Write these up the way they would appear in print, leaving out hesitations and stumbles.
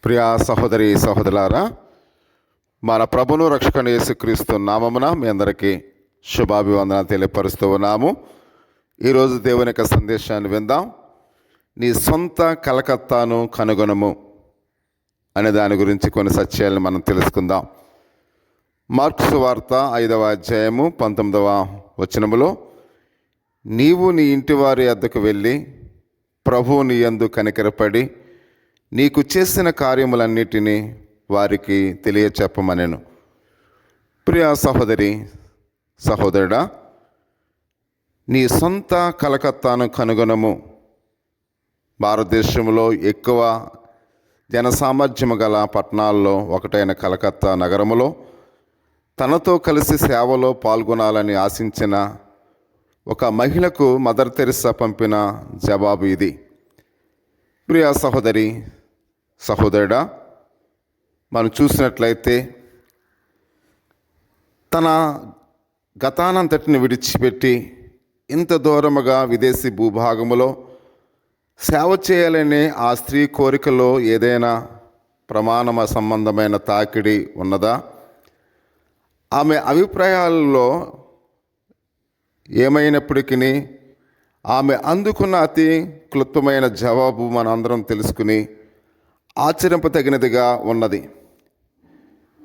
ప్రియా సహోదరి సహోదరులారా, మన ప్రభును రక్షకుని యేసుక్రీస్తు నామమున మీ అందరికీ శుభాభివందనాలు తెలియపరుస్తూ ఉన్నాము. ఈరోజు దేవుని యొక్క సందేశాన్ని విందాం. నీ సొంత కలకత్తాను కనుగొనము అనే దాని గురించి కొన్ని సత్యాలను మనం తెలుసుకుందాం. మార్కు సువార్త 5వ అధ్యాయము 19వ వచనములో, నీవు నీ ఇంటి వారి వద్దకు వెళ్ళి ప్రభువు నీ యందు కనికరపడి నీకు చేసిన కార్యములన్నిటినీ వారికి తెలియచెప్పమనెను. ప్రియా సహోదరి సహోదరుడా, నీ సొంత కలకత్తాను కనుగొనము. భారతదేశంలో ఎక్కువ జనసామర్థ్యము గల పట్టణాల్లో ఒకటైన కలకత్తా నగరములో తనతో కలిసి సేవలో పాల్గొనాలని ఆశించిన ఒక మహిళకు మదర్ తెరెస్సా పంపిన జవాబు ఇది. ప్రియా సహోదరి సహోదరుడా, మనం చూసినట్లయితే తన గతానంతటిని విడిచిపెట్టి ఇంత దూరముగా విదేశీ భూభాగములో సేవ చేయాలనే ఆ స్త్రీ కోరికలో ఏదైనా ప్రమాణ సంబంధమైన తాకిడి ఉన్నదా? ఆమె అభిప్రాయాలలో ఏమైనప్పటికీ ఆమె అందుకున్న అతి క్లుప్తమైన జవాబు మనందరం తెలుసుకుని ఆచరింపతగినదిగా ఉన్నది.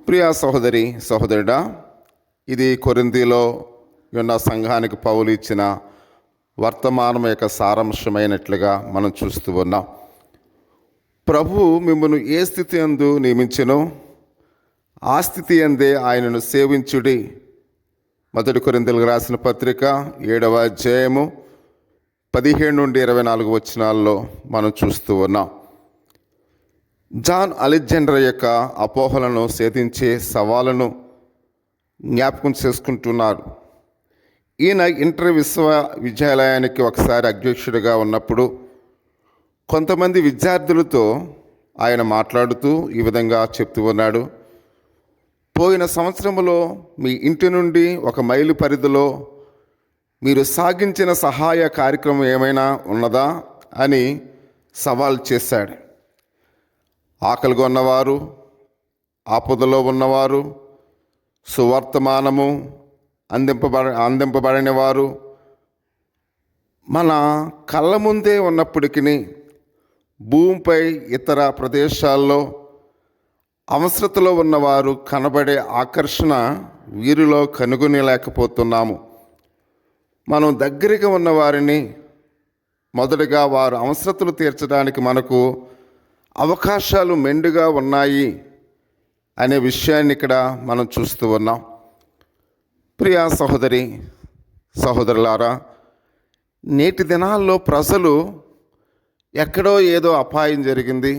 ప్రియా సహోదరి సహోదరుడా, ఇది కొరింథీలో ఉన్న సంఘానికి పౌలు ఇచ్చిన వర్తమానం యొక్క సారాంశమైనట్లుగా మనం చూస్తూ ఉన్నాం. ప్రభువు మిమ్మల్ని ఏ స్థితి యందు నియమించెనో ఆ స్థితి యందే ఆయనను సేవించుడి. 1 కొరింథీయులకు రాసిన పత్రిక 7వ అధ్యాయము 17 నుండి 24 వచనాల్లో మనం చూస్తూ ఉన్నాం. జాన్ అలెగ్జాండర్ యొక్క అపోహలను సేధించే సవాళ్ళను జ్ఞాపకం చేసుకుంటున్నారు. ఈయన ఇంటర్ విశ్వవిద్యాలయానికి ఒకసారి అధ్యక్షుడిగా ఉన్నప్పుడు కొంతమంది విద్యార్థులతో ఆయన మాట్లాడుతూ ఈ విధంగా చెప్తూ ఉన్నాడు. పోయిన సంవత్సరంలో మీ ఇంటి నుండి 1 మైలు పరిధిలో మీరు సాగించిన సహాయ కార్యక్రమం ఏమైనా ఉన్నదా అని సవాల్ చేశాడు. ఆకలిగా ఉన్నవారు, ఆపదలో ఉన్నవారు, సువర్తమానము అందింపబడిన వారు మన కళ్ళ ముందే ఉన్నప్పటికీ భూమిపై ఇతర ప్రదేశాల్లో అవసరతలో ఉన్నవారు కనబడే ఆకర్షణ వీరిలో కనుగొనలేకపోతున్నాము. మనం దగ్గరగా ఉన్నవారిని మొదటగా వారు అవసరతలు తీర్చడానికి మనకు అవకాశాలు మెండుగా ఉన్నాయి అనే విషయాన్ని ఇక్కడ మనం చూస్తూ ఉన్నాం. ప్రియా సహోదరి సహోదరులారా, నేటి దినాల్లో ప్రజలు ఎక్కడో ఏదో అపాయం జరిగింది,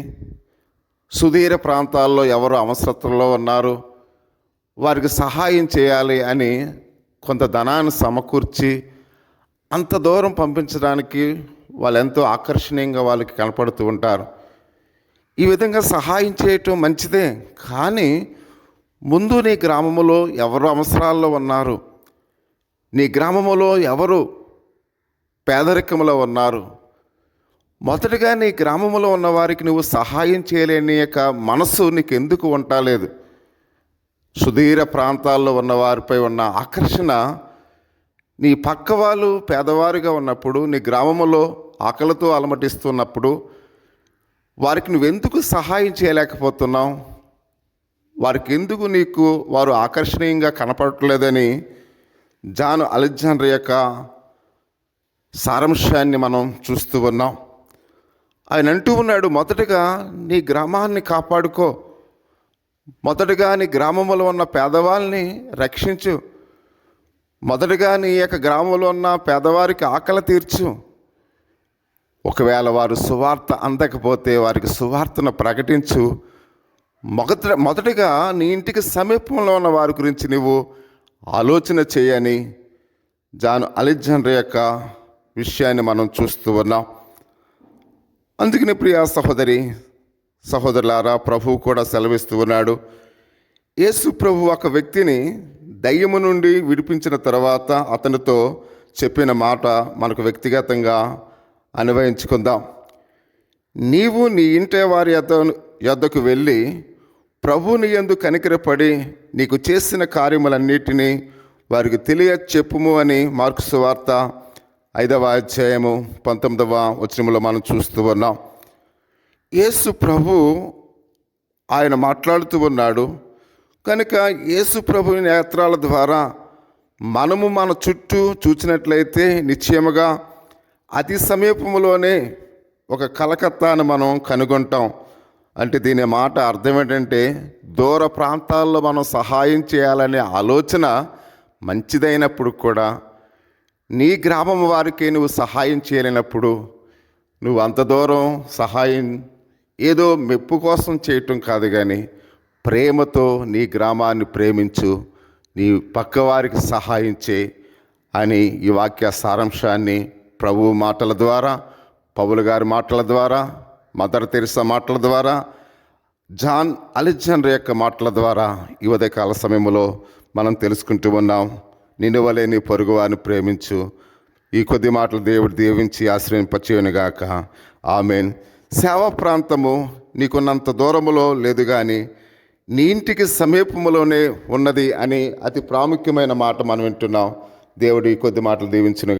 సుదూర ప్రాంతాల్లో ఎవరు అవసరతలో ఉన్నారు, వారికి సహాయం చేయాలి అని కొంత ధనాన్ని సమకూర్చి అంత దూరం పంపించడానికి వాళ్ళు ఎంతో ఆకర్షణీయంగా వాళ్ళకి కనపడుతూ ఉంటారు. ఈ విధంగా సహాయం చేయటం మంచిదే, కానీ ముందు నీ గ్రామంలో ఎవరు అవసరాల్లో ఉన్నారు, నీ గ్రామంలో ఎవరు పేదరికంలో ఉన్నారు, మొదటిగా నీ గ్రామంలో ఉన్న వారికి నువ్వు సహాయం చేయలేని యొక్క మనసు నీకు ఎందుకు ఉండలేదు? సుదూర ప్రాంతాల్లో ఉన్న వారిపై ఉన్న ఆకర్షణ నీ పక్క వాళ్ళు పేదవారిగా ఉన్నప్పుడు, నీ గ్రామంలో ఆకలితో అలమటిస్తున్నప్పుడు వారికి నువ్వెందుకు సహాయం చేయలేకపోతున్నావు? వారికి ఎందుకు నీకు వారు ఆకర్షణీయంగా కనపడట్లేదని జాన్ అలెగ్జాండర్ యొక్క సారాంశాన్ని మనం చూస్తూ ఉన్నాం. ఆయన అంటూ ఉన్నాడు, మొదటగా నీ గ్రామాన్ని కాపాడుకో, మొదటగా నీ గ్రామంలో ఉన్న పేదవాళ్ళని రక్షించు, మొదటగా నీ యొక్క గ్రామంలో ఉన్న పేదవారికి ఆకలి తీర్చు. ఒకవేళ వారు సువార్త అందకపోతే వారికి సువార్తను ప్రకటించు. మొదటగా నీ ఇంటికి సమీపంలో ఉన్న వారి గురించి నువ్వు ఆలోచన చేయని జాన్ అలెగ్జాండర్ యొక్క విషయాన్ని మనం చూస్తూ ఉన్నాం. అందుకని ప్రియా సహోదరి సహోదరులారా, ప్రభువు కూడా సెలవిస్తూ ఉన్నాడు. యేసు ప్రభు ఒక వ్యక్తిని దయ్యము నుండి విడిపించిన తర్వాత అతనితో చెప్పిన మాట మనకు వ్యక్తిగతంగా అన్వయించుకుందాం. నీవు నీ ఇంటి వారి యొద్దకు వెళ్ళి ప్రభువుని యందు కనికరపడి నీకు చేసిన కార్యములన్నిటినీ వారికి చెప్పుము అని మార్కు సువార్త 5వ అధ్యాయము 19వ వచనంలో మనం చూస్తూ ఉన్నాం. యేసు ప్రభు ఆయన మాట్లాడుతూ ఉన్నాడు కనుక యేసు ప్రభు నేత్రాల ద్వారా మనము మన చుట్టూ చూసినట్లయితే నిశ్చయముగా అతి సమీపంలోనే ఒక కలకత్తాను మనం కనుగొంటాం. అంటే దీని మాట అర్థం ఏంటంటే దూర ప్రాంతాల్లో మనం సహాయం చేయాలనే ఆలోచన మంచిదైనప్పుడు కూడా నీ గ్రామం వారికి నువ్వు సహాయం చేయలేనప్పుడు నువ్వు అంత దూరం సహాయం ఏదో మెప్పు కోసం చేయటం కాదు, కానీ ప్రేమతో నీ గ్రామాన్ని ప్రేమించు, నీ పక్కవారికి సహాయం చేయి అని ఈ వాక్య సారాంశాన్ని ప్రభువు మాటల ద్వారా, పౌలు గారి మాటల ద్వారా, మదర్ తెరిసా మాటల ద్వారా, జాన్ అలెగ్జాండర్ యొక్క మాటల ద్వారా ఈ ఉదయకాల సమయంలో మనం తెలుసుకుంటూ ఉన్నాం. నిన్నువలే నీ పొరుగువారిని ప్రేమించు. ఈ కొద్ది మాటలు దేవుడు దీవించి ఆశ్రయింపచేయునుగాక. ఆమేన్. సేవా ప్రాంతము నీకున్నంత దూరములో లేదు, కానీ నీ ఇంటికి సమీపములోనే ఉన్నది అని అతి ప్రాముఖ్యమైన మాట మనం వింటున్నాం. దేవుడు ఈ కొద్ది మాటలు దీవించును.